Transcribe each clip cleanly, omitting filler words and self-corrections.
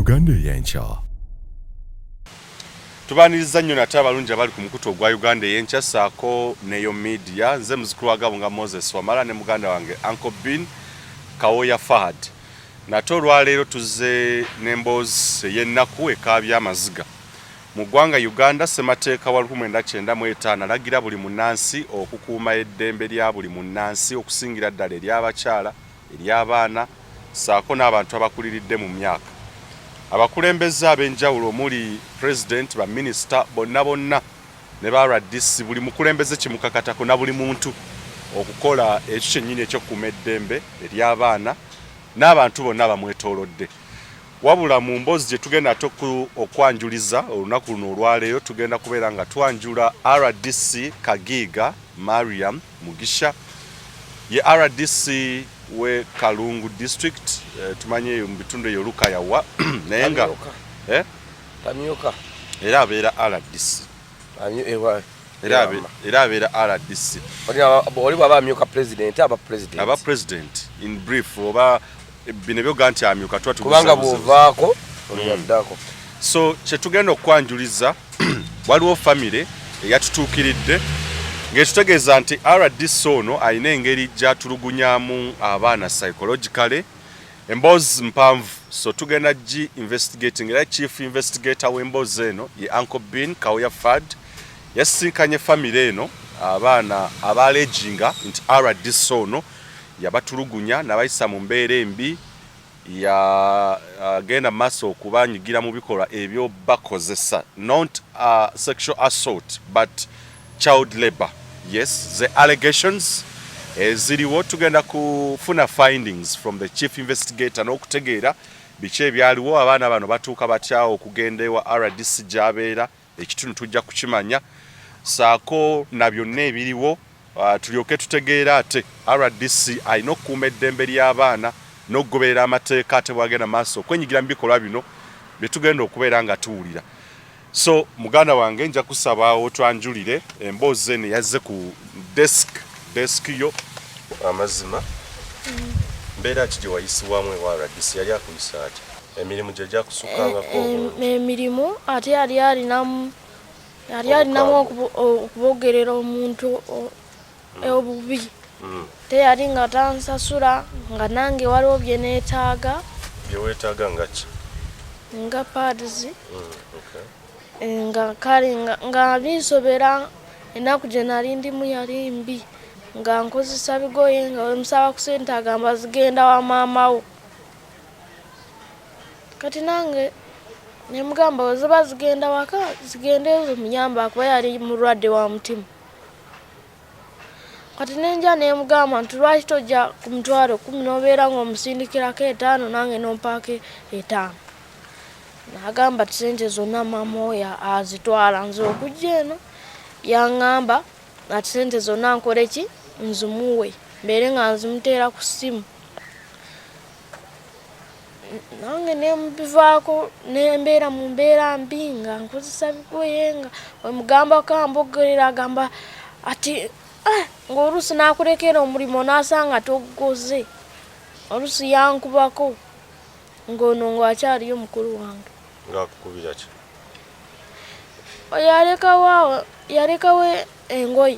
Uganda y'enkya. Tubaniriza nnyo nate abalungi abali ku mukutu ogwa Uganda y'enkya ssaako neyo media nze muzukulu wa Gabunga Moses Wamala ne muganda wange Uncle Bwiino Kawoya Fahad. Nate olwaleero tuzze n'emboozi ey'ennaku ekaabya amaziga. Mu ggwanga Uganda ssemateeka wa 1995 alagira buli munnansi okukuuma eddembe lya buli munnansi okusingira ddala ery'abakyala, ery'abaana ssaako n'abantu abakuliridde mu myaka. Abakulembeze ab'enjawulo omuli president ba minister bonna ne ba RDC buli mukulembeze kimukakatako na buli muntu okukola ekyo kyennyini ekyokukuuma eddembe ery'abaana n'abantu bonna bamwetoolodde. Wabula mu mboozi gye tugenda okwanjuliza olunaku luno olwaleero tugenda kubeera nga twanjula RDC Kagiiga Mariam Mugisha ye RDC we Kalungu district tumanye mu bitundu eyo luka yawa naye nga Tamyoka era abeera RDC era abeera RDC oli bwaba amyoka president aba president in brief oba bino byoga nti amyoka kubanga buvaako olyaddako. So kye tugenda okwanjuliza waliwo family eyatutuukiridde ng'ekitegeeza nti RDC ono alina engeri gy'atulugunyamu abaana psychologically emboozi mpanvu, so tugenda gi investigating era chief investigator w'emboozi eno ye Uncle Bwiino Kawoya Fahad yasisinkanye family eno abaana abaaleginga nti RDC ono yabatulugunya n'abayisa mu mbeera embi agenda maaso okubanyigira mu bikolwa ebyo bakozesa, not sexual assault but child labor. Yes, the allegations ziriwo tugenda kufuna findings from the chief investigator n'okutegeera biki ebyaliwo abaana bano batuuka batyawo okugenda ewa RDC gy'abeera ekitundu tujja kukimanya saako na byonna ebiriwo tulyoke tutegeera ate RDC alina okukuuma eddembe ly'abaana n'okugoberera amateeka ate bwagenda maaso okwenyigira mu bikolwa bino bye tugenda okubeera nga tuwulira. So muganda wange nja kusaba twanjulire emboozi eno yazze ku desk yo amazima mbeera ki gye wayisibwamu ewa RDC yali akuyisa ati emirimu gye gyakusukangako emirimu ate yali alinamu okubogerera omuntu obubi teyali nga tansasula nga nange waliwo bye neetaaga byeweetaaga nga ki nga pads nga kale nga binsobera ennaku gye nali ndimu yali mbi nga nkozesa bigoye nga wemusaba ku sente agamba zigenda wa maamawo kati nange nemugamba weziba zigenda waka zigende ezo muyamba kuba yali mulwadde wa mutima. Kati nenja nemugamba nti lwaki tojja ku mitwalo 10 n'obeera ng'omusindikirako 5 nange nompaako 5. Nagamba tisente zonna maama oyo azitwala nze okujja eno yaŋŋamba ati sente zonna nkole ki nzimuwe mbeere nga nzimuteera ku ssimu. Nange nemubivaako nembeera mu mbeera mbi nga nkozesa bigoye nga wemugambako ambogerera agamba ati ng'oluusi n'akulekera omulimu n'asanga togukoze oluusi yankubako ng'ono ng'akyaliyo mukulu wange. Ng'akukubira ki? Yalekawo engoye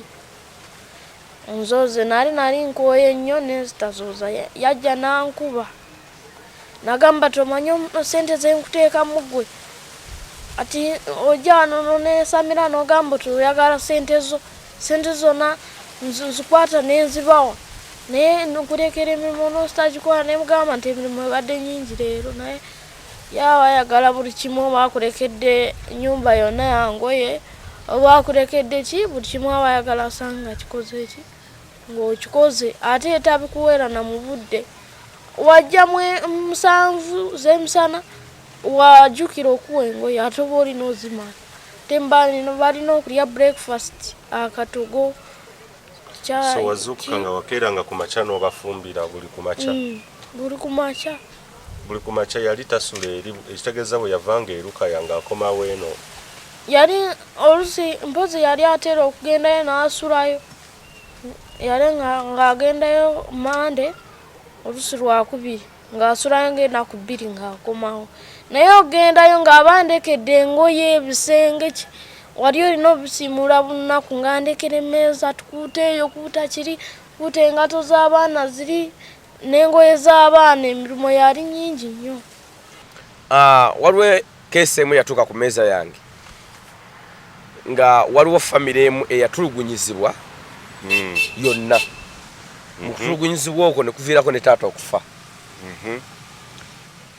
nzoze nali nkoye nnyo nezitazooza yajja n'ankuba nagamba tomanyi sente zenkuteeka mu ggwe ati ojja wano nesamira n'ogamba oti oyagala sente zonna nzikwata nenzibawa naye nkulekera emirimu n'ositagikola nemugamba nti emirimu ebadde nyingi leero naye yawa ayagala buli kimu oba akulekedde ennyumba yonna yangoye oba akulekedde ki buli kimu aba ayagala asanga kikoze ki ng'okikoze ate etabikuweera na mu budde wajja 7 z'emisana wajjukira okuwa engoye ate oba olina ozimala balina okulya breakfast akatogo. So wazuukuka nga wakeeranga ku makya n'obafumbira buli ku makya yali tasula eri ekitegeeza bwe yavanga eruka yange akomawo eno yali oluusi mpozi yali atera okugendayo n'asulayo yali ng'agendayo Mande oluusi Lwakubiri ng'asula ng'ennaku 2 ng'akomawo naye ogendayo ng'abandekedde engoye ebisenge wali olina obisiimula bunaku ng'andekera emmeeza tukuuta eyo kuuta kiri kuuta engato z'abaana ziri n'engoye z'abaana emirimu yali nnyingi nnyo. Waliwo keesi emu yatuuka ku mmeeza yange nga waliwo famire emu eyatulugunyizibwa yonna mu kutulugunyizibwa okwo ne kuviirako ne taata okufa.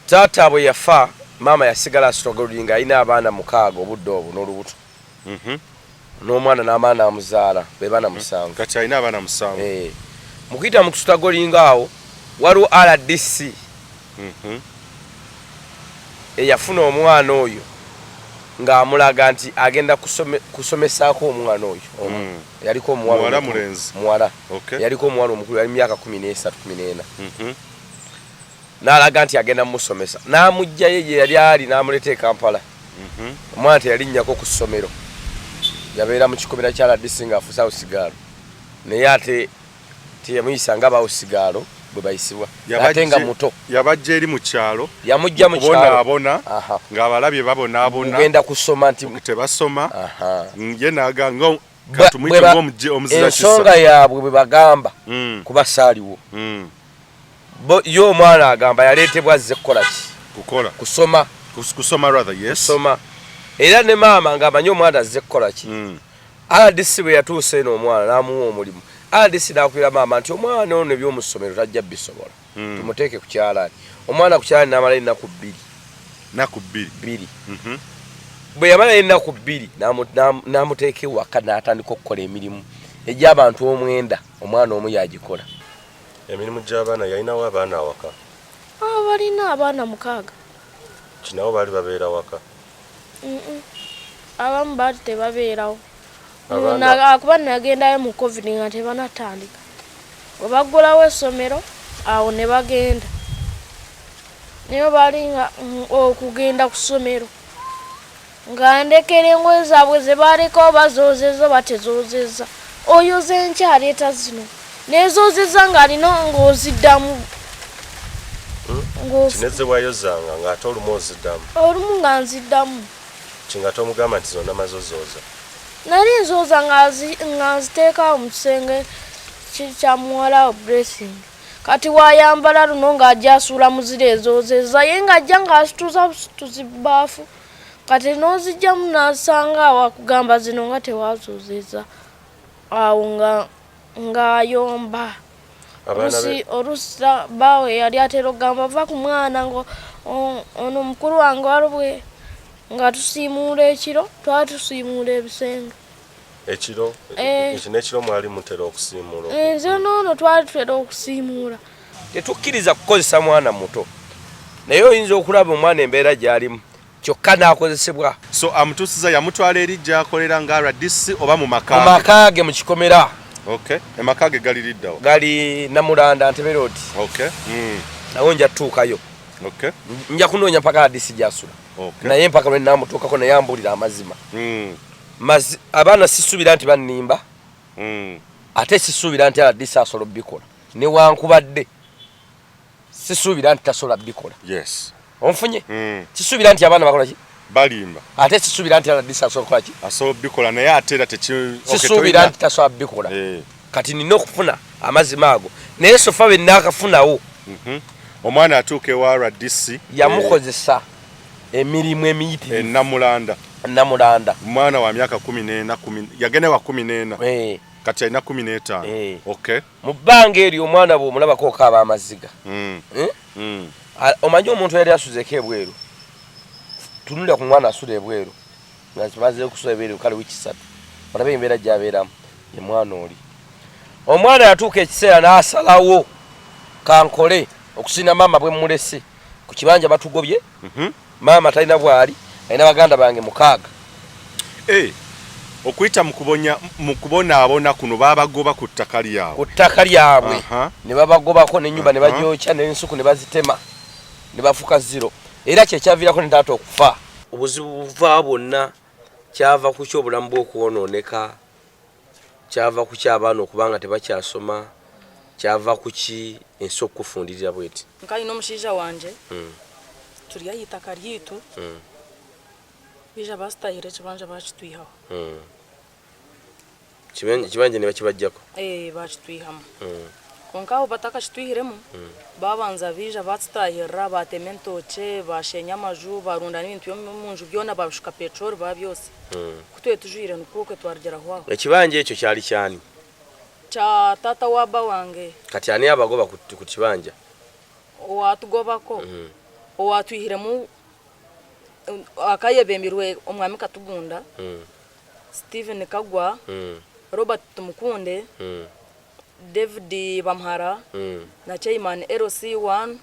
Taata bwe yafa maama yasigala asitogololi ng'alina abaana 6 obudde obwo n'olubuto n'omwana n'amaana amuzaala be baana 7. Kati alina abaana 7. Mu kuyita mu kusitagolinga awo waliwo RDC eyafuna omwana oyo ng'amulaga nti agenda kusomesaako omwana oyo. Yaliko omuwala mulenzi muwala yaliko omuwala omukulu yali myaka 13-14 n'alaga nti agenda mumusomesa n'amugjayo gye yali ali n'amuleeta e Kampala. Omwana teyalinnyako ku ssomero yabeera mu kikomera kya RDC ng'afuusa usigaalo naye ate teyamuyisa nga bawusigaalo bwe bayisibwa ate nga muto yabajja eri mu kyalo yamujja mu kyalo abona ng'abalabye babonaabona genda kusoma nti tebasoma ye n'aganga katumuyite omuzira ensonga yaabwe bwe bagamba kuba saaliwo yo omwana agamba yaleetebwa azze kukola ki kukola kusoma rather yes kusoma era ne maama ng'amanyi omwana azze kukola ki RDC bwe yatuusa eno omwana n'amuwa omulimu RDC n'akuira maama nti omwana ono ebyomusomero tajja bisobola tumuteeke ku kyalaani. Omwana ku kyalaani n'amala ennaku 2 bwe yamala ennaku 2 n'amuteeka ewaka n'atandika okukola emirimu egy'abantu 9 omwana omu yagikola. Emirimu gy'abaana yalinawo abaana awaka balina abaana 6 kinabo baali babeera waka abamu baali tebabeerawo akuba nagendayo mu COVID nga tebanatandika bwe baggulawo essomero awo ne bagenda naye balinga okugenda ku ssomero nga ndekera engoye zaabwe ze baalekawo bazoozezza batezoozezza oyo zenkya aleeta zino nezoozezza ng'alina ng'oziddamu kineze wayozanga ng'ate olumu oziddamu olumu nga nziddamu kinga tomugamba nti zonna mazozooza nali nzooza nga nziteekawo mu kisenge kya muwala blessing kati wayambala luno ng'ajja asuula muzira ezoozezza ye ng'ajja ng'asituza tuzibaafu kati n'ozijjamu n'asanga awakugamba zino nga tewazoozezza awo ng'ayomba oluusi baawe yali atera okugamba va ku mwana ngo ono mukulu wange walubwe nga tusiimuula ekiro twali tusiimuula ebisenge ekiro ekiro mwali mutera okusiimuula nze noono twali tutera okusiimuula. Tetukkiriza kukozesa mwana muto naye oyinza okulaba omwana embeera gy'alimu kyokka n'akozesebwa. So amutuusiza yamutwala eri gy'akolera nga RDC oba mu maka ge mu kikomera. Emaka ge gali liddawo gali Namulanda Ntebe Road. Nawo nja tuukayo nja kunoonya mpaka RDC gy'asula naye mpaka lwe naamutuukako naye ambuulira amazima. Abaana sisuubira nti bannimba ate sisuubira nti RDC asobola obbikola newankubadde sisuubira nti tasobola bbikola. Onfunye sisuubira nti abaana bakola ki balimba ate sisuubira nti RDC asobola kukola ki asobola bbikola naye ate era sisuubira nti tasobola bbikola. Kati nina okufuna amazima ago naye sofa bwe naakafunawo omwana atuuka ewa RDC yamukozesa emirimu emiyitirivu Namulanda mwana wa myaka 14 yagenda wa 14 kati alina 15. Mu bbanga eryo omwana bwe omulabako okaaba amaziga omanyi omuntu yali asuzeeko ebweru tunulira ku mwana asula ebweru nga kimaze okusula ebweru kale wiki 3 olabe embeera gy'abeeramu ye mwana oli. Omwana yatuuka ekiseera n'asalawo kankole okusinda maama bwe mulese ku kibanja batugobye maama talina bwali alina baganda bange 6. Okuyita mu kubonaabona kuno babagoba ku ttaka lyabwe ne babagobako n'ennyumba ne bagyokya n'ensuku ne bazitema ne bafuka 0 era kyekyaviirako ne taata okufa. Obuzibu buvaa bwonna kyava ku ky'obulamu bw'okwonooneka kyava ku ky'abaana okubanga tebakyasoma kyava kuki ensi okufundira bweti nkai n'omushaija wanje turi ayitaka ryitu bija bastahire kibanja bakitwihaho kibanje ne bakibajjako bakitwihamu konka abo batakakitwihiremu babanza bija batstahirira batema entoke bashenya amaju barunda n'ibintu byo mu nju byona babishuka petrol babyose kutwe tujwire nukuke twarigeraho aho ekibanje ekyo kyali cyani cha tata waba wange kati ani abagoba ku kibanja owatugobako owatwihiremu akayebembirwe omwami Katugunda Steven Kagwa Robert Tumukunde David Bamhara na Chairman LC1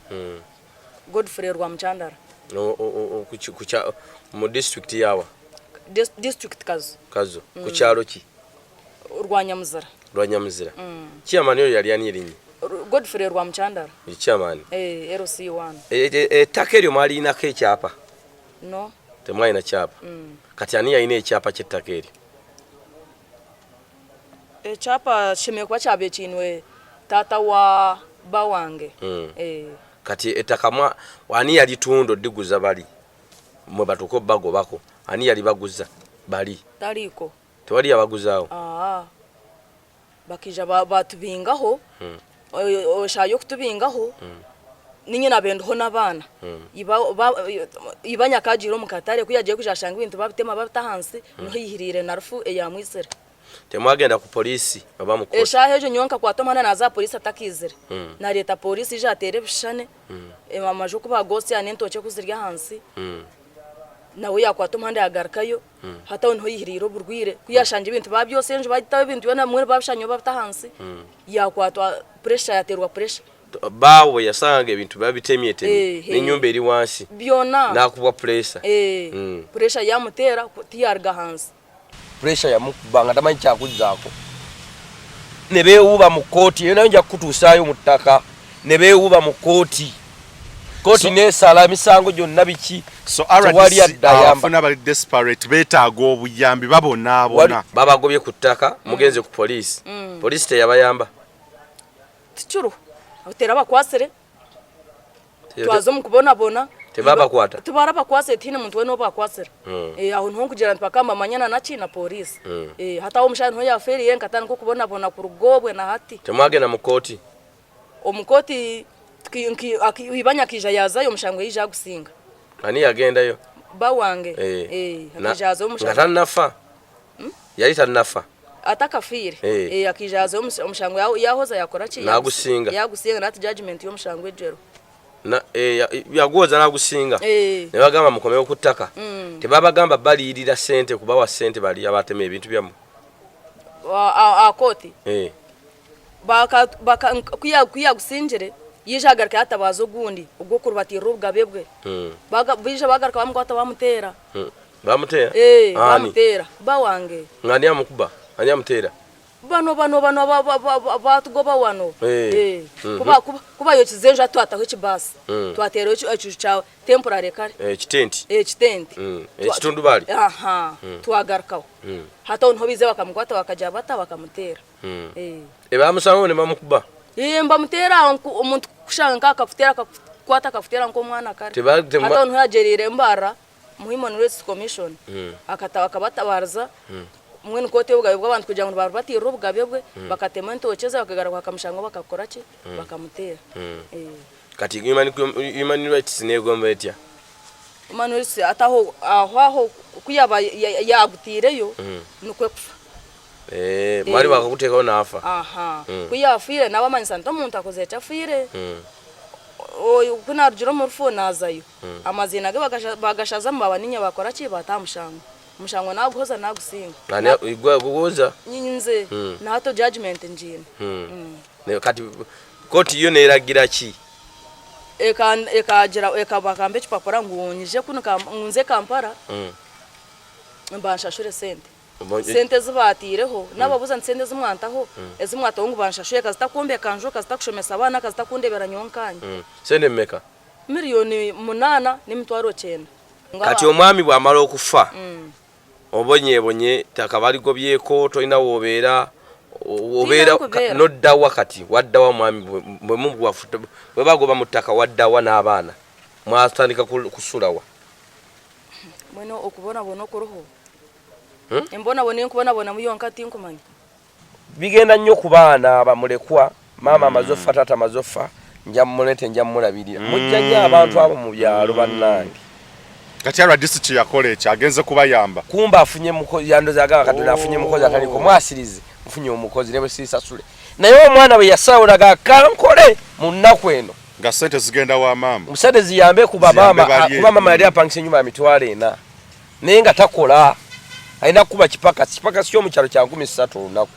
Godfrey Rwamchandara kucha mu district yawa district kazo ku kyalo ki Rwanyamuzira chairman yo yali ani erinyi Godfrey Rwamchandara chairman LC1 takeryo mali na ke cyapa no temwayi na cyapa kati ani yayine ecyapa ky'ettakeeri ecyapa shimekwa kyabe kinwe tata wa bawange kati etakamwa wani yali tundo diguza bali mwe batuko bago bako ani yali baguza bali taliko tewali abaguzaawo bakija batubingaho oshayo kutubingaho ninye nabendoho nabana ibanya kajiro mukatare kuyaje kujashanga ibintu babitema babita hansi no yihirire narufu eyamwisere temwagenda ku polisi baba mukoti eshahejo nyonka kwatomana naza polisi atakizire na leta polisi jatere bishane amaju kuba gosi anentoche kuzirya hansi nawe yakwatomanda yagarkayo hata onho yihiriro burwire kuyashanje ibintu babyose nje bagitawe ibintu yona mwe babishanyo babita hansi yakwatwa pressure yaterwa pressure bawo yasanga ebintu babitemye n'inyumba eri wansi byona nakubwa pressure pressure yamutera tiyarga hansi pressure yamukubanga tamanyi kyakuzzaako ne beewuba mu kooti nayo nja kutuusaayo mu ttaka ne beewuba mu kooti nesala emisango gyonna biki abafuna bali desperate betaaga obuyambi babonaabona babagobye ku ttaka mugenze ku polisi polisi teyabayamba tichuru otera bakwasire twazo mukubonabona tebabakwata tubarabakwase tine muntu weno bakwasira aho nto kugira mpakamba manyana na china polisi hata wo mushana ya feri yenka tani ko kubonabona ku rugobwe na hati temwagenda mu kooti omukoti ibanya kija yaza yo mushangwe yija gusinga ani yagendayo bawange akijaza yo mushangwe atanafa yali tanafa atakafire akijaza yo mushangwe yahoza yakora ki yagusinga nati judgment yo mushangwe jero na yagoza nagusinga ne bagamba mukomewo ku ttaka tebabagamba balirira sente kubawa sente bali abatema ebintu byamu akoti kuya gusinjire yishagarika atabazo gundi ubwo kurubatira ubwabebwe bija bagarika bamugwata bamutera bamutera bawange ngani amukuba ani amutera bano batugoba wano kuba yo kizenja twataho kibasi twatero ekicu cyawe temporary kare kitenti ekitundu bali twagarikaho hata onho bize bakamugwata bakajya bata bakamutera bamusango ne bamukuba mbamutera umuntu kushanga akafutera akakwata akafutera nko mwana kare hata onho yagerire mbara mu Human Rights Commission akabatabarza mwene kote ugaye bw'abantu kugira ngo barbatire ubugabebwe bakatema ntokeza bakagaragwa kamushango bakakora ki bakamutera kati Human Rights negomba etya Human Rights ataho aho kuyaba yagutireyo nukwe kufa mwari bakakutekaho nafa kuyafire nabamanyisa nto muntu akoze cyafire oyo kunarujiro mu rufona azayo amazina ge bagashaza mbaba ninya bakora ki batamushango mushango naguhoza nagusinga nani igwa guhoza nyinze na hato judgment njine ne kati koti yo neragira ki ekagira ekabakambe chipapora ngonyije kuno ngunze Kampala mbanshashure sente zibatireho nababuza nsende zimwantaho ezimwataho ngo banshashuye kazitakumbe kanjo kazitakushomesa abana kazitakundeberanya yonkanye sende mmeka miliyoni 8 n'imitwaro 9 kati omwami bwamala okufa obonye takabali gobyeko toina wobera obeera noddawa kati waddawa mwami bwe mubwafuta bwe bagoba mu ttaka waddawa n'abaana mwatandika kusulawa mweno okubona bona okuruhu embona bona enkubona bona muyonka tinkumanya bigenda nnyo ku baana abamulekwa maama amazofa tata amazofa njamulete njamulabirira mujja nnyo abantu abo mu byalo bannange kati alwa district yakola ekyo agenze kubayamba kumba afunye mukozi yandoza agaba katonda afunye mukozi ataliko mwasirize mfunye omukozi ne bwe sisasule naye omwana bwe yasawulaga kankole mu nnaku eno nga sente zigenda wa maama musente ziyambe kuba maama yali apangisa ennyumba ya mitwalo 4 naye nga takola alina kuba kipaka kyo mu kyalo kya 13 olunaku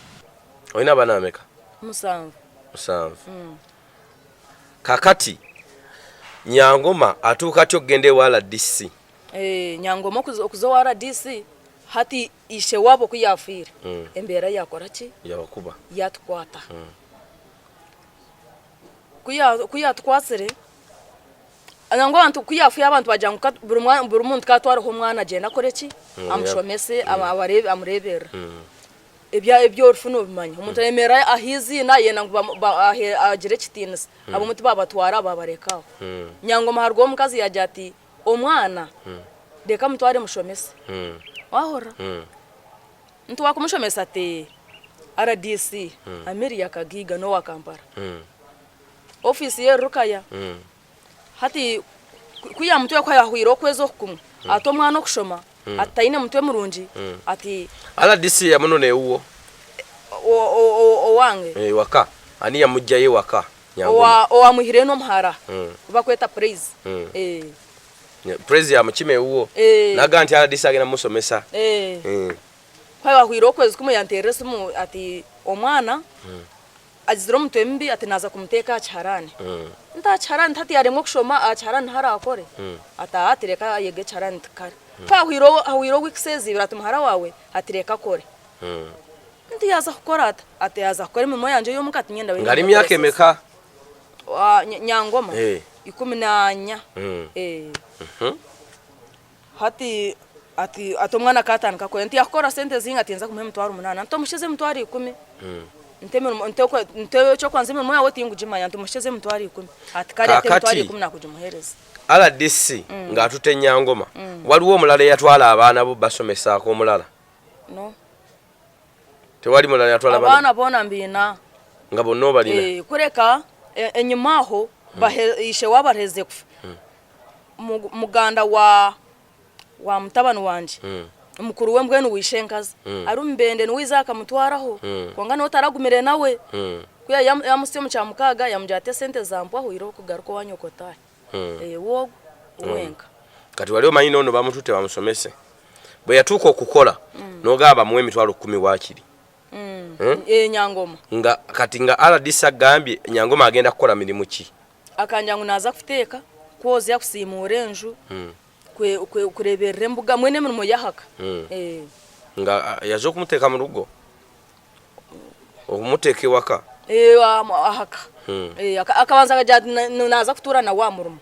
olina abaana ameka 7 kakati Nyangoma atuuka atyo okugenda ewala DC Nyangoma okuzowa RDC hati ishe wabo kuyafiire embeera yakora ki yakuba yatukwata kuyatwasire anango abantu kuyafuya abantu bajanga buri muntu katwaraho umwana agenda akore ki amushomese amurebera ebyo orufuno bimanya umuntu emera ahizina yena agire kitinisa abo muti babatwara babarekaho Nyangoma harwo omukazi yajya ati omwana deka mutware mushomese wahora ntu wakumushomesa ati RDC amiri yakagiga no wakampara ofisi ye rukaya hati kuya mutwe kwa yahwiro kwezo kumwe ato mwana okushoma ataine mutwe murungi ati RDC ya muno ne uwo wange waka ani ya mujjaye waka Nyangoma o amuhire no mhara bakweta praise praise ya mukime uwo naga nti RDC agena musomesa kwa yahwiro kwezo kumwe yanterese mu ati omwana aziro mutwe mbi ati naza kumuteka acharane nta charane tati yaremwe kushoma acharane hara akore ata atireka yege charane tkare kwa hwiro wikisezi biratumhara wawe atireka kore ndi yaza kukora ati yaza kukora mimo yanje yo mukati nyenda we ngari myake meka wa Nyangoma 14 hati ati atomwana katana kako nti yakora sente zinga tenza kumhe mtwaro 8 ntomushize mtwaro 10 nteme cyo kwanza mimo yawe tingujimanya ntomushize mtwaro 10 ati kari ati mtwaro 10 nakujumuhereza RDC ngatute Nyangoma waliwo omulala yatwala abaana bo basomesa ko omulala no tewali mulala yatwala abaana bona mbina nga bonno balina kureka enyumaho ishe wabareze kufa muganda wa mutabano wanje umukuru we mbwenu wishenkaza ari umbende nuwiza akamutwaraho kwanga no taragumire nawe kuya yamusye mu cyamukaga yamujate sente zampwa huiro kugaruko wanyokota wo wenka kati wali omanyi nono bamutute bamusomese bwe yatuko okukola nogaba muwe mitwalo 10 wakiri Nyangoma nga kati nga RDC agambye Nyangoma agenda kukola mirimu ki akanjangu naza kuteka kwoza yakusimura enju kureberera embuga mwene mirimo yahaka nga yazo kumuteka mu rugo okumuteka waka ahaka akabanza kajya naza kutura na wa murumo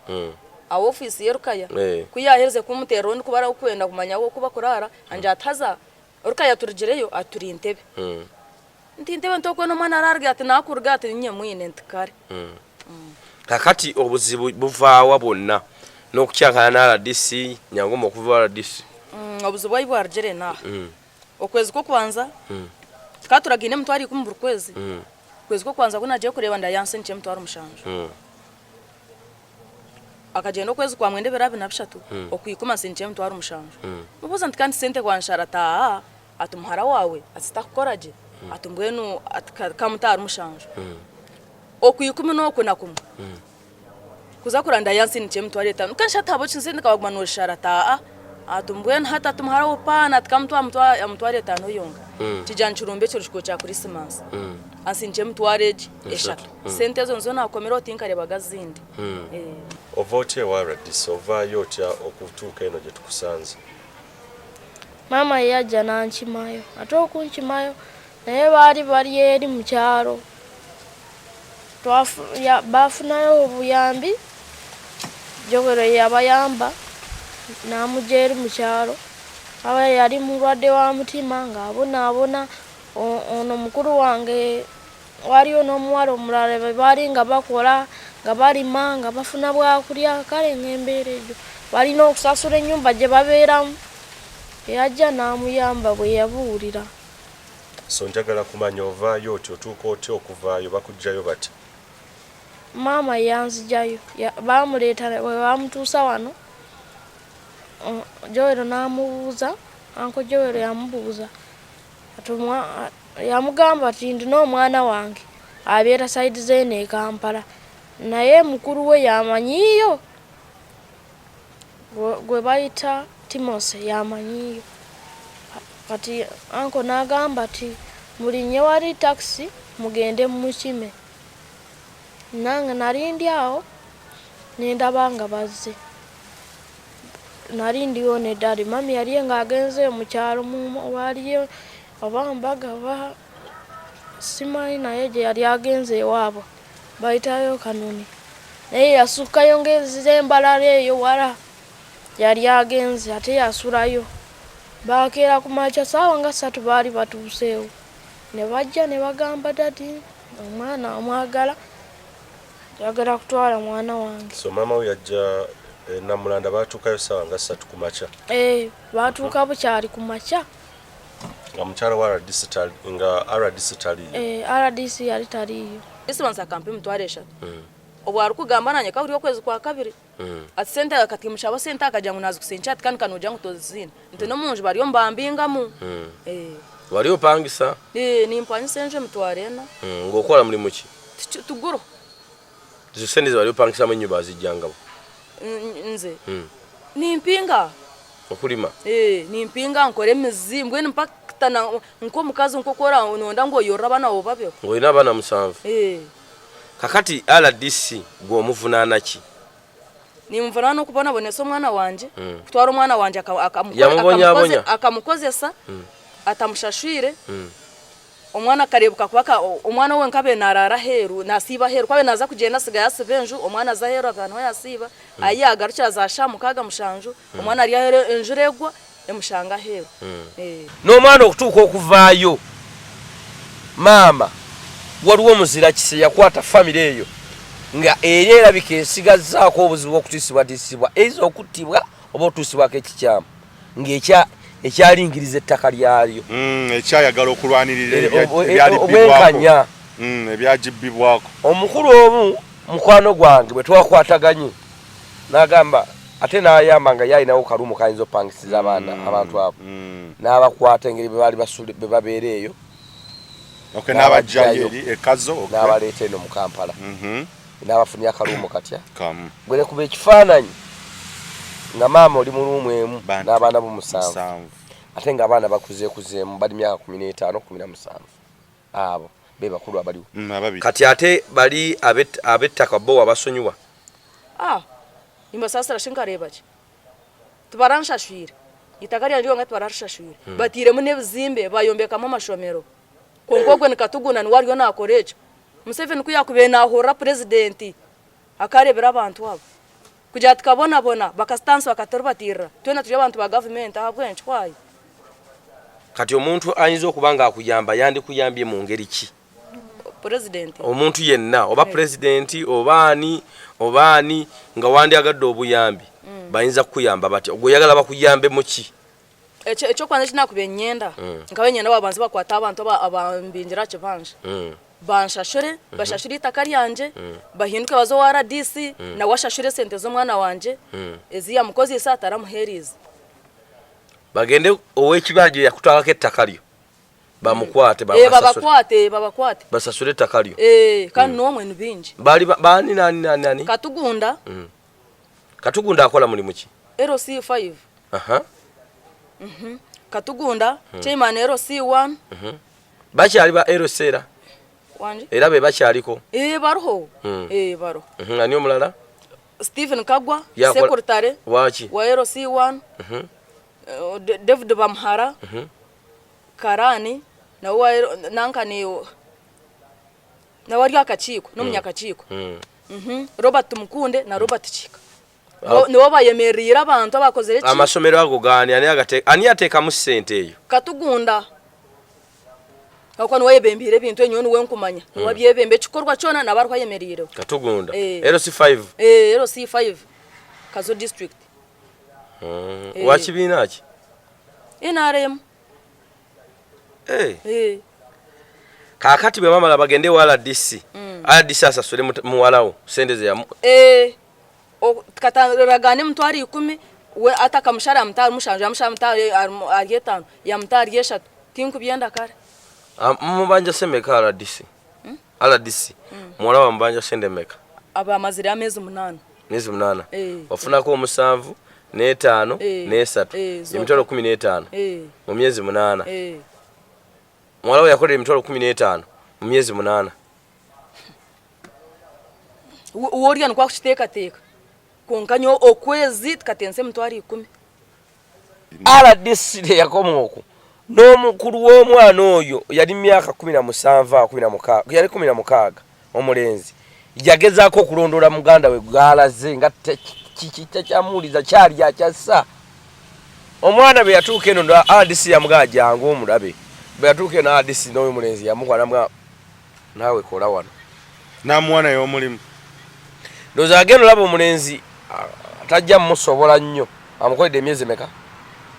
a office yerukaya kuyahereze kumutero ndi kubara ukwenda kumanya wo kuba kurara anje ataza urukaya turigireyo aturi intebe ntintebe ntoko no mwana ararga ati nakurga ati nye mwine ntikare kakati obuzibu buvaawa bonna n'okukyakana na RDC Nyangoma okuva RDC obuzibu bwayi bwargere na okwezi ko kwanza tukaturagine mutwari kumbura kwezi kwezi ko kwanza kunaje kureba ndayanse nche mutwari mushanje akagenda okwezi kwa mwende berabe nabishatu okuyikuma sinche mutwari mushanje mubuza ntikandi sente kwa nsharata atumhara wawe asitakukoraje atumbwenu kamutari mushanje okuyikumi noko nakumwe kuza kuranda yansi nche mutwari 5 kanshata abo chinsende kabagumano sharata atumbwenu hata tumhara opana tukamutwa mutwari 5 yonga chijanchurumbe chirishiko cha Christmas asinche mutwareje eshatu sente zonzo nakomero tinkare bagazindi ovote RDC ova yotya okutuka eno je tukusanze mama yaja nanchimayo atokunchimayo naye bari eri mu kyaro bafunayo obuyambi jogero yabayamba namujeri mu kyaro aba yali mulwadde wa mutima nga abona ono mukuru wange waliyo n'omuwala omulala bali nga bakola nga balima nga bafuna bwakulya kale ng'embeera egyo balina okusasula ennyumba gye babeeramu yajja n'amuyamba bwe yabuulira. So njagala kumanya ovaayo oti otuuka oti okuvaayo bakugjayo bati? Maama yanzijayo bamuleeta bwe bamutuusa wano Joero n'amubuuza anko Joero yamubuuza yamugamba ati ndina omwana wange abeera saidi zeeno e Kampala naye mukuru we yamanyiiyo gwe bayita Timose yamanyiiyo. Kati anko n'agamba ati mulinye wali taxi mugende mukime. Nange nali ndi awo nendaba nga bazze. Nali ndiyo ne dadi mami yali ng'agenze mu kyalo waliyo abambaga ba simanyi naye gye yali agenze ewaabwe bayitayo Kanoni naye yasukkayo ng'ezize embalala eyo wala yali agenze ate yasulayo. Bakeera ku makya ssaawa nga 3 baali batuuseewo ne bajja ne bagamba dadi omwana amwagala yagala kutwala mwana wange. So mama we yajja Namulanda baatuukayo ssaawa nga 3 ku makya? Baatuuka bukyali ku makya. Nga mukyala wa RDC taliyo? RDC yali taliyo. Isibanza kampi mutware 3 obu ari kugamba nanye kawuri okwezi kwa 2 ati sente kati mushaba sente akajja ngo nazi kusencha ati kandi kanojja ngo tozina nti no munju bari mbambingamu wali opangisa? Nimpanyisa enje mutware na ngokola muri muki tuguro izo sente wali opangisa mu nyumba zijjangabo nze nimpinga okulima nimpinga nkore mizimbwe nimpakitana nko mukazi nkokora nonda ngo yorra bana obabyo ngoina bana 7 kakati RDC gwo muvunana ki? Nimvunana okubona boneso mwana wanje kutwara omwana wanje akamukozesa atamushashwire omwana karebuka kwaka omwana we nkabe narara heru nasiba heru kwabe naza kugenda siga yasibenju omwana za heru akantu yasiba ayagarukira za shamukaga mushanju omwana ari heru enjuregwa emushanga heru no mwana okutuuka okuvaayo mama waliwo muzira kise yakwata family eyo nga erera bikesigazaako obuzibu okutisibwa ezo okutibwa oba otusibwako ekikyamu ng'ekya ekyalingiriza ettaka lyalyo ekyayagala okulwanirira obwenkanya ebyajibbibwako. Omukulu omu mukwano gwange bwe twakwataganye n'agamba ate n'ayamba nga yalinawo kalumu kayinza opangisiza abantu abo n'abakwata engeri bwe babeera eyo n'abajjayo eri ekazo n'abaleeta eno mu Kampala n'abafunira akalumu katya bwe kuba ekifaananyi nga maama oli mu luumu emu n'abaana bo 7 ate nga abaana bakuzeekuzeemu bali myaka 15 17 abo be bakulu abaliwo kati ate bali ab'ettaka bo wabasonyiwa imba sasa rashinkareba ki tubaranshashwire itaka lyanjye nga tubarashashwire batiremu n'ebizimbe bayombekamo amashomero konkogwe nikatuguna ni wariyo nakorecho Museveni kuyakube nahora president akarebera abantu abo kujya tukabona bakastansi bakatorubatira twena tuje abantu ba government ahabwenchi kwayo. Kati omuntu ayinza okubanga akuyamba yandi kuyambye mu ngeri ki? President omuntu yenna oba president obaani nga wandi agadde obuyambi bayinza kuyamba bati oguyagala bakuyambe mu ki? Echo kwanza kinakube nyenda nkabe nyenda babanzi bakwata abantu abambinjira kibanje banshashure bashashure itaka lyanje bahinduke bazo wa RDC na washashure sente zo mwana wanje eziya mukozi isatara muheriza bagende owekibanje yakutwalako ettaka lyo bamukwate babakwate basasure ettaka lyo kandi nomwe nibingi bali nani Katugunda akola mulimu ki? RC5 Katugunda chairman RC1 bakyali ba RC wanje era be bakyaliko bariho baro ani omulala Stephen Kagwa secretary waki wa RC1 David Bamhara Karani na nankani na wari akachiko no munyakachiko Robert Mukunde na Robert Chika niwo bayemerera abantu abakozere ki amasomero ago gani ani ateka mu sente eyo Katugunda akwa no yebembire bintu enyoni wenkumanya wabyebembe kikorwa cyona nabarwa yemerire Katugunda LC5 LC5 Kazo district wakibina ki NRM kakati bwe mama labagende wala DC RDC asasule muwalawo sendeze ya kataragane mtwari 10 we ataka mshara mtari mushanja mshara mtari agetano ya mtari yeshatu tinku byenda kare mubanja semeka RDC mwala wa mbanja sende meka aba mazira amezi 8 mwezi 8 wafuna ko 7 n'etaano n'esatu emitwalo 15 mu myezi 8 mwala we yakolera emitwalo 15 mu myezi 8 uworiya nkwa kushiteka teka konkanyo okwezi tukatense mtwari 10 RDC yakomoko n'omukulu w'omwana oyo yali myaka 17 16 yali 16 omulenzi yagezaako okulondola muganda we galaze nga kyamuuliza kyali akyassa omwana bwe yatuuka eno RDC yamugaa jangu omulabe bwe yatuuka eno RDC n'oyo mulenzi yamukwana naawe kola wano namwana y'omulimu ndoza agenda olaba omulenzi atajja mmusobola nnyo amukoledde emyezi meka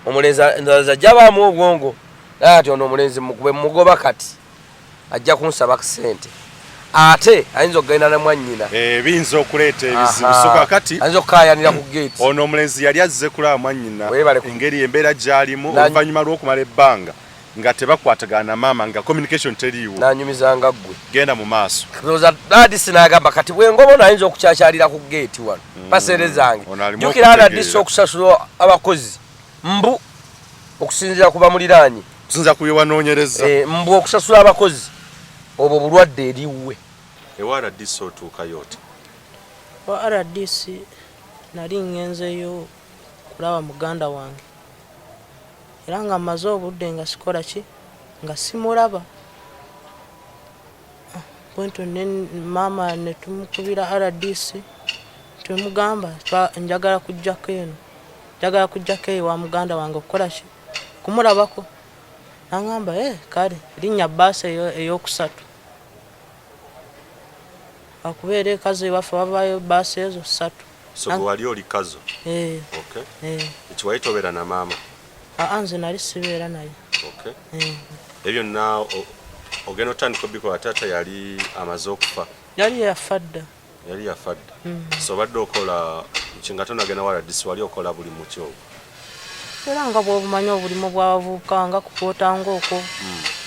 omulenzi ndaza jabaamu obwongo ati ono omulenzi bwe mugoba kati ajja kunsaba sente ate ayinza okugenda na mwannyina binza okuleeta ebizibu soka kati ayinza okukayanira ku gate ono omulenzi yali azze kulaba mwannyina engeri embeera gyalimu oluvannyuma lw'okumala ebbanga nga tebakwatagana na mama nga communication teriiwo nanyumizanga ggwe genda mu maaso ndoza RDC n'agamba kati bwengobo ayinza okukyakyalira ku gate wano paseere zange jjukira RDC okusasula abakozi mbu okusinziira ku bamuliraanyi kusinziira ku byewanoonyereza mbu okusasula abakozi obwo bulwadde eriwe ewa RDC otuukayo oti wa RDC nali ngenzeyo kulaba muganda wange era nga maze obudde nga sikola ki nga simulaba bwento mama netumukubira RDC tumugamba njagala kujjako eno njagala kujjako eyo wa muganda wange okukola ki kumulabako nangamba kale linnya basi eyokusatu akubeere kazo ewafe wavaayo basi ezo 3 so wali oli kazo okay ekiwaitobera na mama nze nali sibeera naye okay ebyo na ogenda otandika obikola taata yali amaze okufa yali yafadda so badde okola kinga tonagenda wala disi wali okola buli mukyo era nga bw'obumanyi obulimu bw'abavubuka nga kukootanga okwo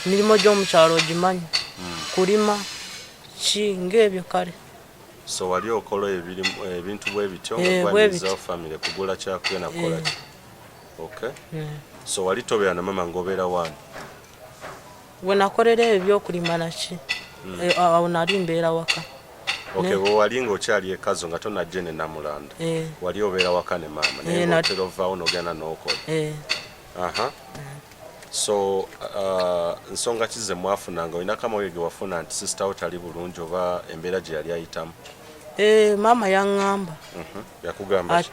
emirimu gy'omukyalo ogimanyi kulima ki ng'ebyo kale so wali okola ebintu bwe bityo nga family kugula kyakwena kukola ki okay so wali tobeera na mama ngobeera wani bwe nakolera ebyokulima naki awo nali mbeera waka okay bo wali ng'okyali ekazo nga tonajje ne Namulanda wali obeera waka ne mama naye ng'otera ovaawo n'ogenda n'okola so nsonga kize mwafunanga olina kamawege wafuna nti sister wo tali bulungi oba embeera gye yali ayitamu mama yaŋŋamba yakugamba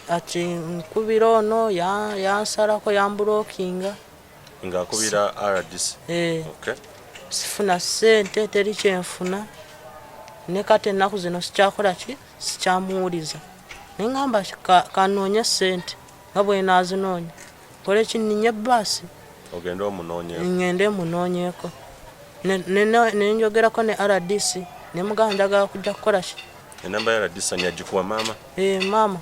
ati nkubira ono yansalako yambulookinga ng'akubira RDC okay sifuna ssente teri kyenfuna ne kati ennaku zino sikyakola ki sikyamuwuliza neŋŋamba kanoonye ssente nga bwe naazinoonya kole kinninye bbaasi ogende omunoonyeeko ngende munoonyeeko nenjogerako ne RDC nemugamba njagala kujja kukola ki enamba ya RDC yagikuwa mama mama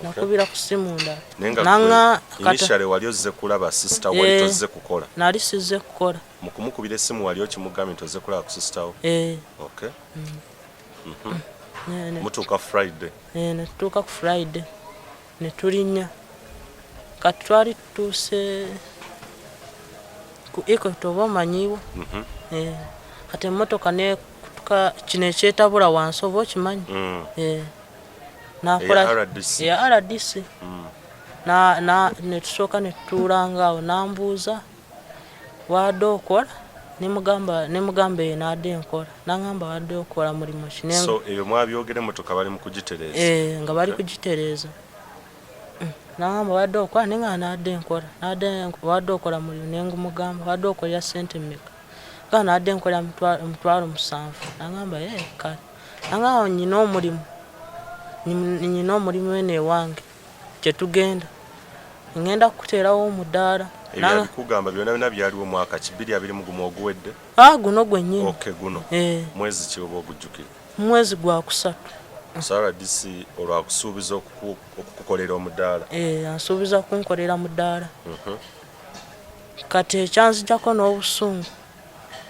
nakubira ku simu ndala nanga initially wali ozze kulaba sister wali tozze kukola nali sizze kukola mukumukubira esimu wali okimugambe tozze kulaba ku sister wo okay mutuuka Friday netutuuka ku Friday netulinnya kati twali tutuuse ku Equator oba omanyiwo kati emmotoka nekutuka kino ekyetabula wansi oba okimanyi nakola ya RDC netusooka netutuulanga awo nambuuza wadde okola nemugamba eyo nadde enkola nangamba wadde okola mulimu ki so eyo mwabyogere emmotoka bali mu kugitereeza nga bali kugitereeza nangamba wadde okola nenga nadde enkola wadde okola mulimu nengumugamba wadde okolera ssente mmeka Gana adde nkola mutwalo 7 nangamba kale nangamba nyina omulimu ene wange kyetugenda ngenda kuteerawo omudaala nanga kugamba byonna byaliwo mwaka 2021 oguwedde guno gwennyini guno mwezi ki oba ogujjukira mwezi gwa kusatu Sara DC olwakusuubiza okukukolera omudaala ansuubiza kunkolera mudaala kati ekyanzijako n'obusungu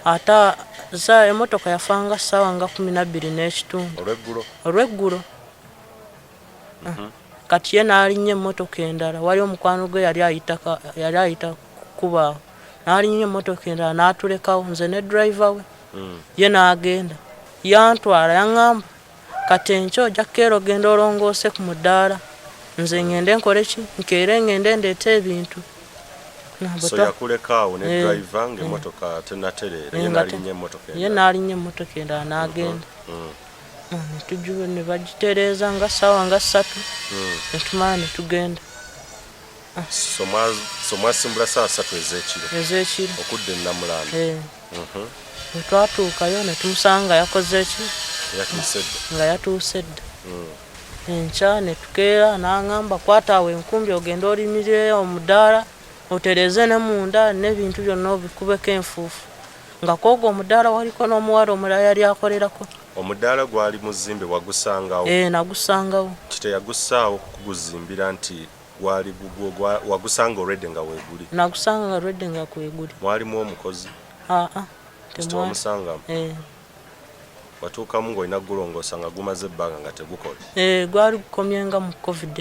ata za emotoka yafanga ssaawa nga 12 n'ekitundu olweggulo kati ye n'alinnya emmotoka endala wali omukwano gwe yali ayita kubaawo n'alinnya emmotoka endala n'atulekawo nze ne driver we ye n'agenda yantwala yaŋŋamba kati enkyo ojja keero genda olongoose ku mudaala nze ngende nkole ki nkeere ngende ndeeta ebintu so yakulekaawo ne driver ng'emmotoka tenatereera ye n'alinnya emmotoka endala n'agenda netujjuba ne bagitereeza nga ssaawa nga 3 netumala ne tugenda so mwasimbula ssaawa 3 ez'ekiro okudda e Namulambi bwe twatuukayo ne tumusanga yakoze ki nga yatuuse dda enkya ne tukeera n'aŋŋamba kwata awo enkumbi ogenda olimirire omudaala otereeze ne munda n'ebintu byonna obikubeko enfuufu nga kwogwo omudaala waliko n'omuwala omulala yali akolerako omudaala gwali muzimbe wagusangawo nagusangawo kiteyagussaawo kuguzimbira nti gwali wagusanga already nga weeguli nagusanga nga already nga kweguli mwalimu omukozi tewamusangamu watuukamu ng'olina gulongoosa nga gumaze ebbanga nga tegukola gwali gukomyenga mu covid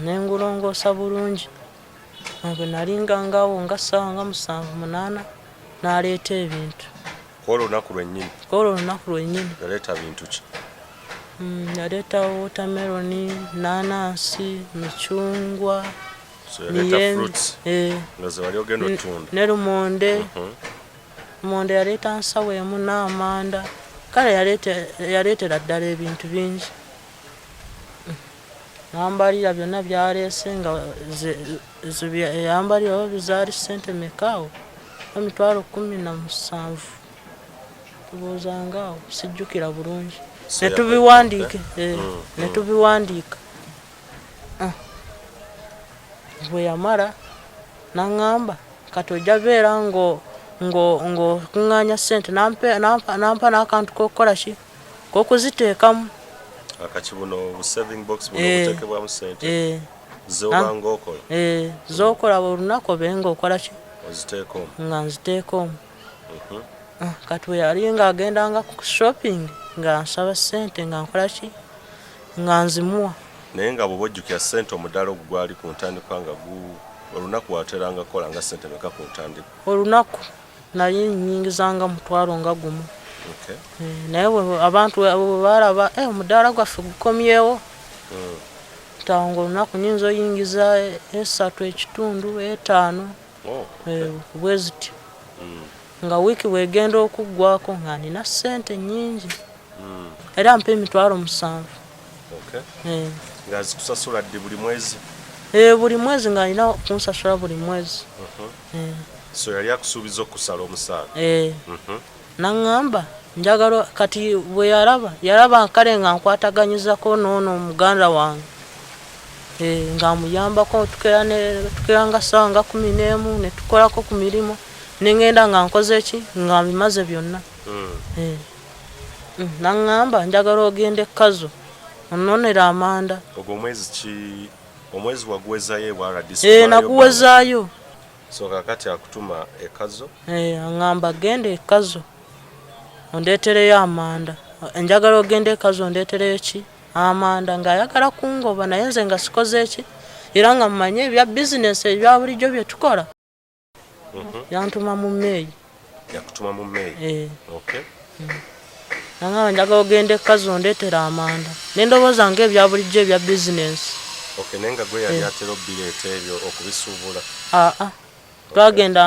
nengulongoosa bulungi bwe nalingangawo nga ssaawa nga 7-8 n'aleeta ebintu kwolwo olunaku lwennyini yaleeta bintu ki yaleeta wotameroni nanansi micungwa ne lumonde lumonde yaleeta nsawo emu n'amanda kale yaleetera ddala ebintu bingi nambalira byonna byaleese nga yambalira oba bizaali ssente mekaawo emitwalo 17 tubuuzangaawo sijjukira bulungi netubiwandiika bwe yamala naŋŋamba kati ojja beera ng'okuŋŋaanya ssente nampa n'akantu k'okukola ki k'okuziteekamu akakibuno saving box buno butekebwamu ssente zobanga okola z'okola olunaku obe ng'okola ki oziteeka omu nga nziteeka omu kati bwe yali ng'agendanga ku shopping nga nsaba ssente nga nkola ki nga nzimuwa naye nga bw'oba ojjukira ssente omudaala ogwo gwali ku ntandikwa nga olunaku wateranga kola nga ssente meka ku ntandikwa olunaku nali nnyingizanga mutwalo nga gumu naye abantu bwe balaba omudaala gwaffe gukomyewo tawo ng'olunaku nyinza oyingiza 3.5 bwe zityo nga wiiki bwegenda okuggwako nga nina ssente nnyingi era mpa emitwalo 7 nga zikusasula ddi buli mwezi buli mwezi nga alina kunsasula buli mwezi so yali akusuubiza okusala omusaala naŋŋamba njagala kati bwe yalaba kale nga nkwataganyizako n'ono omuganda wange nga muyambako tukeera nga ssaawa nga 11 ne tukolako ku mirimu nengenda nga nkoze ki nga mbimaze byonna naŋŋamba njagala ogenda ekkazo ononera amanda ogwo omwezi waguwezaayo ewa RDC naguwezaayo so kakati akutuma ekazo aŋŋamba genda ekazo ondeetereyo amanda njagala ogenda ekazo ondeetereyo ki amanda ng'ayagala kungoba naye nze nga sikoze ki era nga mmanye ebya bizinesi ebya bulijjo bye tukola yantuma mu meeyi yakutuma mu meeyi naŋŋamba njagala ogenda ekazo ondeetera amanda nendowooza ng'ebya bulijjo ebya bizinesi naye nga gwe yali atera obireeta ebyo okubisuubula twagenda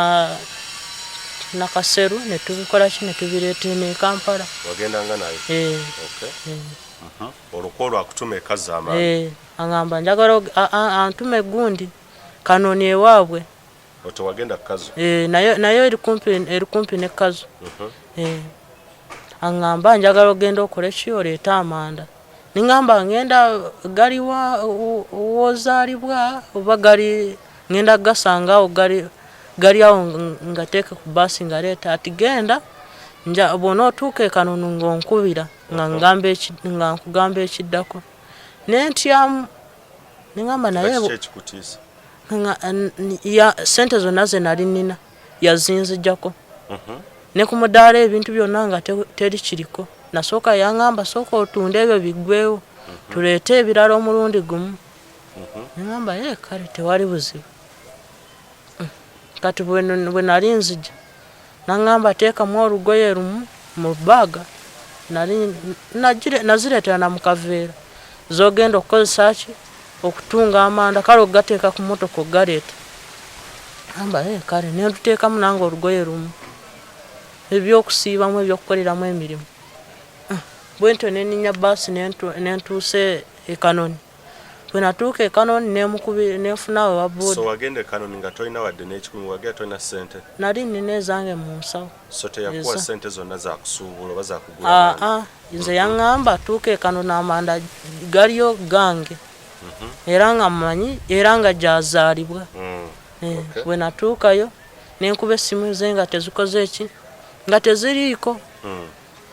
nakaseru netubikola ki netubireeta ene Kampala wagendanga nayo olukwo lwakutuma ekazo amanda aŋŋamba njagala antume gundi kanoni ewaabwe oto wagenda kazo nayo eri kumpi ne kazo angamba njagala ogenda okole ki oleeta amanda ningamba ngenda galiwa wozaalibwa oba gali ngenda gasanga awo gali awo ngateeke ku baasi ngaleeta ati genda bw'ona otuuka ekanunu ng'onkubira nga nkugamba ekiddako nentyamu ningamba naye sente zonna ze nali nina yazinzijjako ne ku mudaala ebintu byonna nga teri kiriko nasooka yangamba sooka otunde ebyo biggwewo tuleete ebirala omulundi gumu ningamba kale tewali buzibu kati bwe nali nzija nangamba teekamu olugoye lumu mu baaga nazireetera na mukaveera zogenda okukozesa ki okutunga amanda kale ogateeka ku motoka ogaleeta amba kale nentuteekamu nange olugoye lumu ebyokusiibamu ebyokukoleramu emirimu bwentyo neninya baasi nentuuse ekanoni bwe natuuka ekanoni nenfunawe waboodi so wagenda ekanoni nga tolina wadde n'ekikumi wagenda tolina ssente nali nina ezange mu nsawo so teyakuwa ssente zonna zakusuubula oba zakugula nze yaŋŋamba tuuka ekanoni amanda galiyo gange era nga mmanyi era nga gyazaalibwa bwe natuukayo nenkuba essimu ze nga tezikoze eki nga teziriiko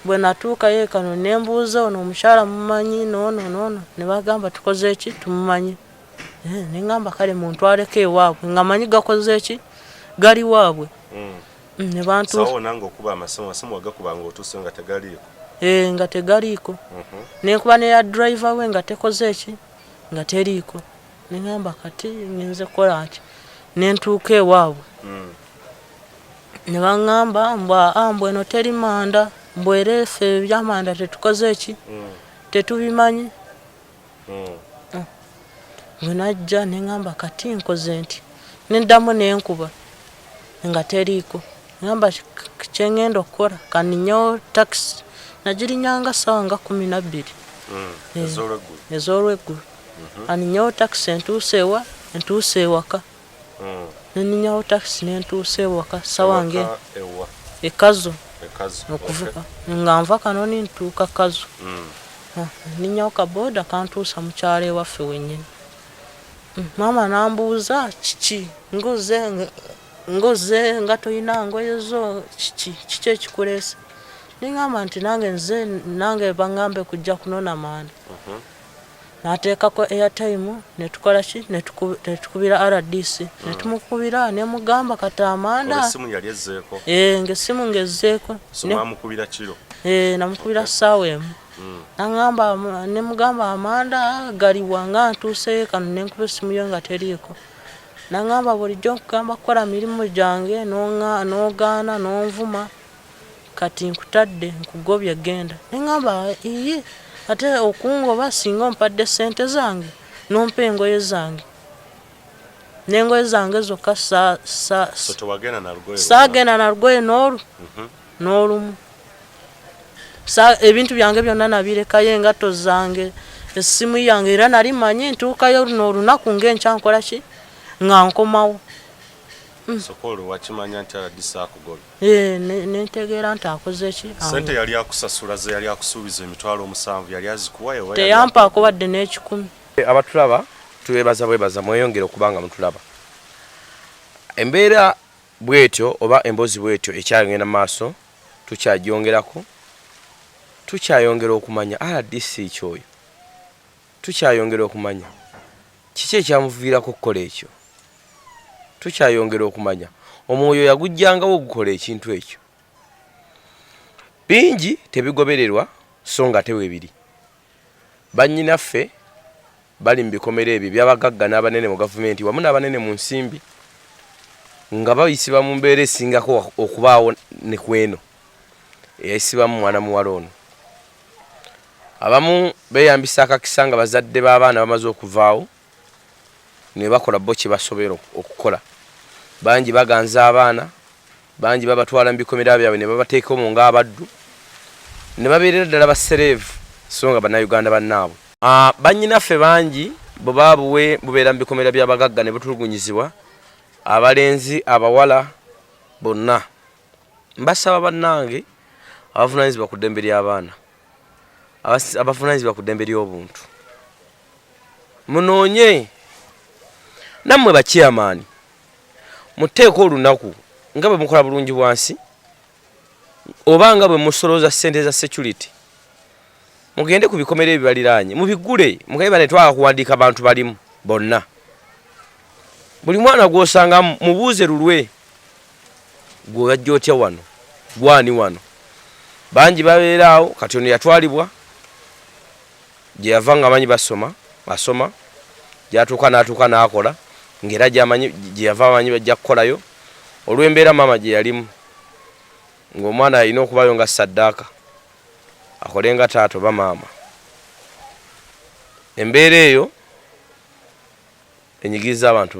bwe natuukayo ekano nembuuza ono omukyala mumanyi noono ne bagamba tukoze eki tumumanyi nengamba kale muntwaleko ewaabwe nga manyi gakoze eki gali waabwe ne bantusawo nange okuba amasomo wagakuba nga otuuse nga tegaliiko nga tegaliiko nenkuba neya driver we nga tekoze eki nga teriiko nengamba kati ngenze kola ki nentuuka ewaabwe ne baŋŋamba mbweno teri manda mbwereefe ebyamanda tetukoze eki tetubimanyi bwe najja neŋŋamba kati nkoze nti neddamu nenkuba nga teriiko neŋŋamba kyeŋŋenda okukola kaninyawo takisi nagirinyanga ssaawa nga 12 ez'olweggulu aninyawo takisi entuuse ewaka neninyawo takisi nentuuse ewaka sawange ekazo okuvuka nga nva kanoni ntuuka kazo ninyawo kabooda kantuusa mukyala ewaffe wennyini maama nambuuza kiki ngoze nga toyina ngoye zo kiki ekikuleese ningamba nti nange baŋŋambe kujja kunona manda nateekako airtime netukola ki netukubira RDC netumukubira nemugamba kati amanda ng'essimu ngezzeeko namukubira ssaawa emu nemugamba amanda galiwa nga ntuuseyo kano nenkuba essimu yo nga teriiko nangamba bulijjo nkugamba kukola mirimu gyange n'ogaana n'onvuma kati nkutadde nkugobye genda nengamba iye ate okungoba singa ompadde ssente zange nompa engoye zange n'engoye zange zokka saagenda na lugoye n'olumu ebintu byange byonna nabirekayo engatto zange essimu yange era nali manyi ntuukayo luno olunaku ng'enkya nkola ki nga nkomawo nentegeera nti akoze ki sente yali akusasula ze yali akusuubiza emitwalo 7 yali azikuwa teyampaako wadde n'ekikumi abatulaba tubebaza mweyongere okubanga mutulaba embeera bwetyo oba emboozi bwetyo ekyagenda mu maaso tukyagyongerako tukyayongera okumanya RDC kyoyo tukyayongera okumanya kiki ekyamuviirako okukola ekyo tukyayongera okumanya omwoyo yagujjangawo okukola ekintu ekyo bingi tebigobererwa so nga teweebiri bannyinaffe bali mu bikomero ebyo byabagagga n'abanene mu gavumenti wamu n'abanene mu nsimbi nga bayisibwa mu mbeera esingako okubaawo ne kweno eyayisibwamu mwana muwala ono abamu beeyambisa akakisa nga bazadde b'abaana bamaze okuvaawo ne bakola bo kye basobola okukola bangi baganza abaana bangi babatwala mu bikomera byabwe ne babateeka mu ng'abaddu ne babeerera ddala basereevu so nga bannayuganda bannaabwe bannyinaffe bangi bwe baabuwe bubeera mu bikomera by'abagagga ne butulugunyizibwa abalenzi abawala bonna mbasaba bannange abavunaanyizibwa ku ddembe ly'abaana abavunaanyizibwa ku ddembe ly'obuntu munoonye nammwe bakyamaani muteeko olunaku nga bwe mukola bulungi bwansi oba nga bwe musolooza ssente za security mugende ku bikomere ebibaliraanye mubigule mugabe banetwala kuwandiika abantu balimu bonna buli mwana gw'osanga mubuuze lulwe gwe yajja otya wano gwani wano bangi babeera awo kati ono yatwalibwa gye yava nga amanyi basoma gyatuuka n'atuuka n'akola ng'era gye yava amanyi bajja kukolayo olw'embeera maama gye yalimu ng'omwana alina okubayo nga saddaaka akole nga taata oba maama embeera eyo enyigiriza abantu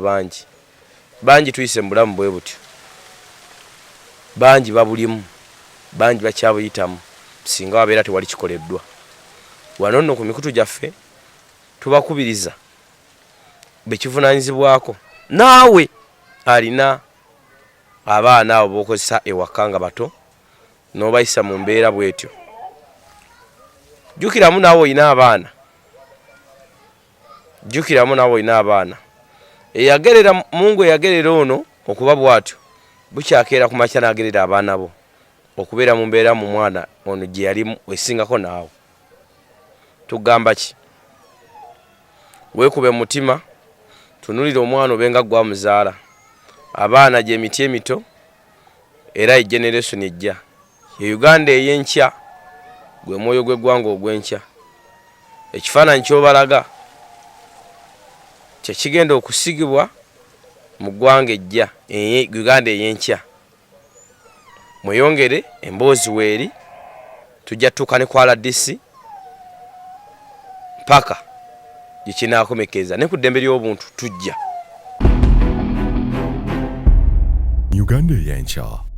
bangi tuyise mu bulamu bwe butyo bangi babulimu bangi bakyabuyitamu singa wabeera tewali kikoleddwa wano nno ku mikutu gyaffe tubakubiriza bekivunaanyizibwako naawe alina abaana abo bokozesa ewaka nga bato n'obayisa mu mbeera bwetyo jjukiramu naawe olina abaana eyagerera mungu eyagerera ono okuba bw'atyo bukyakeera ku makya n'agerera abaana bo okubeera mu mbeera mu mwana ono gye yali esingako naawe tugamba ki weekube mutima tunulira omwana obenga gwamuzaala abaana gye miti emito era egeneration ejja ye Uganda ey'enkya gwe mwoyo gw'eggwanga ogw'enkya ekifaananyi ky'obalaga kyekigenda okusigibwa mu ggwanga ejja Uganda ey'enkya mweyongere emboozi weeri tujja tutuuka ne ku RDC mpaka gye kinaakomekeza ne ku ddembe ly'obuntu tujja Uganda ey'enkya